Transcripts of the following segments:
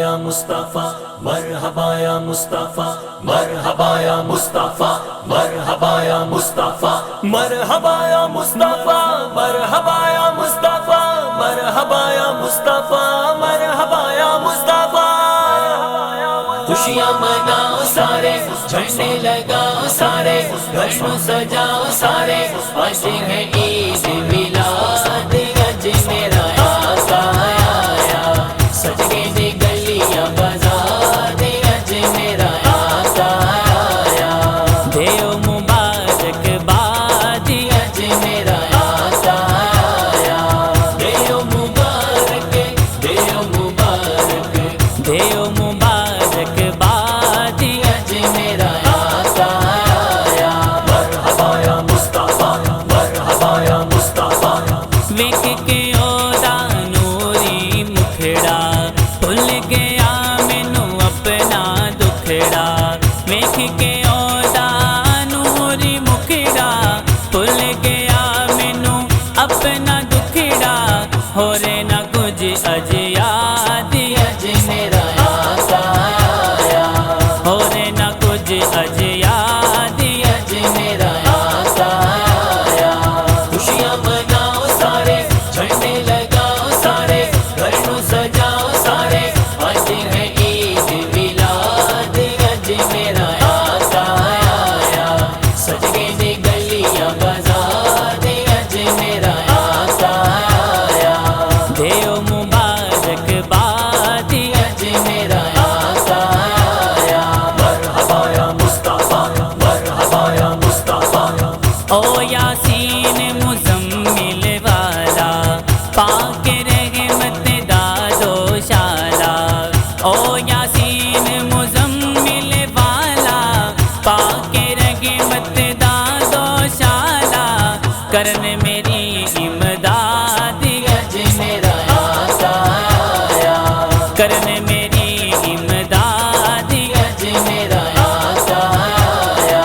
یا مصطفیٰ مرحبا یا مصطفیٰ مرحبا یا مصطفیٰ مرحبا یا مصطفیٰ مرحبا یا مصطفیٰ مرحبا یا مصطفیٰ مرحبا یا مصطفیٰ مرحبا یا مصطفیٰ خوشیاں مناؤ سارے جھنڈے لگاؤ سارے گھر کو سجاؤ سارے آج ہے عید میلاد آج میرا آقا آیا سج گئے گلیاں بازار آج میرا آقا آیا دیو مبارک باد آج میرا آقا آیا دیو مبارک دیو مبارک دیو مبارک باد آج میرا آقا آیا مرحبا یا مصطفیٰ مرحبا یا مصطفیٰ ویکھ کے اودا نوری مکھڑا بھل گیا مینوں اپنا دکھڑا ویکھ کے اودا نوری مکھڑا بھل گیا مینوں اپنا دکھڑا ہور نہ کچھ اج یاد اج میرا آقا آیا ہور نہ کچھ اج یاد اج میرا آقا آیا خوشیاں مناؤ سارے جھنڈے لگاؤ سارے گھر کو سجاؤ سارے آج ہے عید میلاد آج میرا آقا آیا سج گئے گلیاں بازار آج میرا آقا آیا دیو مبارک باد آج میرا آقا آیا مرحبا یا مصطفیٰ مرحبا یا مصطفیٰ او یاسین مزمل والا پاک رحمت دادو شالا او یاسین مزمل والا پاک رحمت دادو شالا کرن میری امداد اج میرا آقا آیا کرن میری امداد اج میرا آقا آیا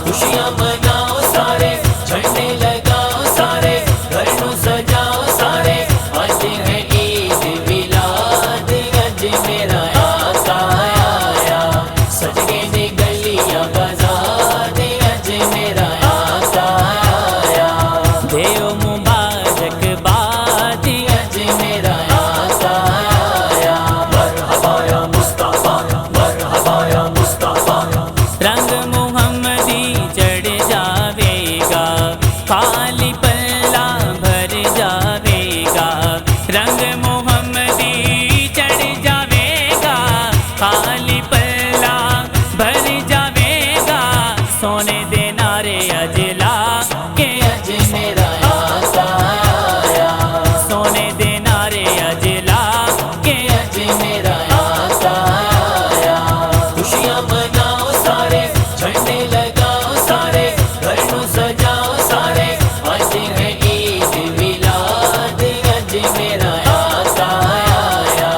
خوشیاں مناؤ سارے جھنڈے لگاؤ سارے گھر کو سجاؤ سارے آج ہے عید میلاد آج میرا آقا آیا سج گئے گلیاں بازار آج میرا آقا آیا دیو مبارک باد آج میرا آقا آیا مرحبا یا مصطفیٰ مرحبا یا مصطفیٰ رنگ محمدی چڑھ جاوے گا خالی پلہ بھر جاوے گا رنگ محمدی چڑھ جاوے گا خالی پلہ بھر جاوے گا سونے دے نعرے اجلا کہ اج میرا آقا آیا سونے دے نعرے اجلا کہ اج میرا آقا آیا خوشیاں مناؤ سارے جھنڈے لگاؤ سارے گھر کو سجاؤ سارے آج ہے عید میلاد آج میرا آقا آیا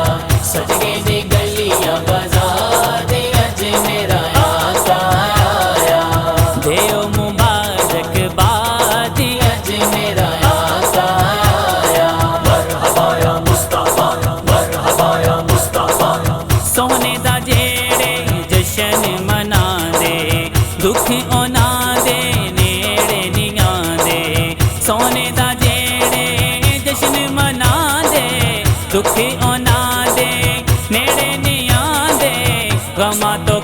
سج گئے گلیاں بازار آج میرا آقا آیا دیو مبارک باد آج میرا آقا آیا مرحبا یا مصطفیٰ مرحبا یا مصطفیٰ سونے دا جیڑے جشن منا دے دکھ اونا دے نیڑے نہیں آندے سونے دا جیڑے جشن منا دے دکھ اونا دے نیڑے نہیں آندے غماں تو